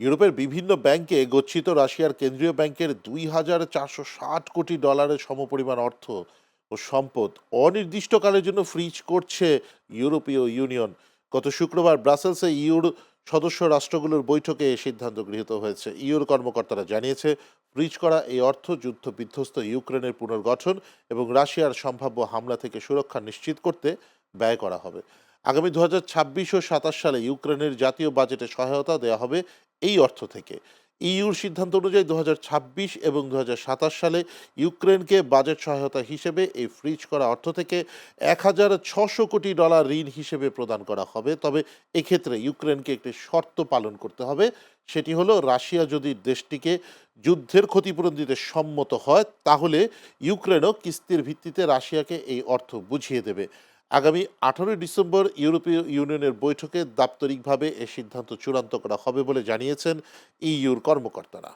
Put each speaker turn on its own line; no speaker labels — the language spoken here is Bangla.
ইউরোপের বিভিন্ন ব্যাংকে গচ্ছিত রাশিয়ার কেন্দ্রীয় ব্যাংকের $2,460 কোটি সমপরিমাণ অর্থ ও সম্পদ অনির্দিষ্টকালের জন্য ফ্রিজ করছে ইউরোপীয় ইউনিয়ন। গত শুক্রবার ব্রাসেলসে ইউর সদস্য রাষ্ট্রগুলোর বৈঠকে এই সিদ্ধান্ত গৃহীত হয়েছে। ইউর কর্মকর্তারা জানিয়েছে, ফ্রিজ করা এই অর্থ যুদ্ধ বিধ্বস্ত ইউক্রেনের পুনর্গঠন এবং রাশিয়ার সম্ভাব্য হামলা থেকে সুরক্ষা নিশ্চিত করতে ব্যয় করা হবে। আগামী 2026 ও 27 সালে ইউক্রেনের জাতীয় বাজেটে সহায়তা দেওয়া হবে এই অর্থ থেকে। ইইউর সিদ্ধান্ত অনুযায়ী 2026 এবং 2027 সালে ইউক্রেনকে বাজেট সহায়তা হিসেবে এই ফ্রিজ করা অর্থ থেকে $1,600 কোটি ঋণ হিসেবে প্রদান করা হবে। তবে এক্ষেত্রে ইউক্রেনকে একটি শর্ত পালন করতে হবে। সেটি হলো, রাশিয়া যদি দেশটিকে যুদ্ধের ক্ষতিপূরণ দিতে সম্মত হয়, তাহলে ইউক্রেনও কিস্তির ভিত্তিতে রাশিয়াকে এই অর্থ বুঝিয়ে দেবে। আগামী 18 ডিসেম্বর ইউরোপীয় ইউনিয়নের বৈঠকে দাপ্তরিকভাবে এ সিদ্ধান্ত চূড়ান্ত করা হবে বলে জানিয়েছেন ইইউর কর্মকর্তারা।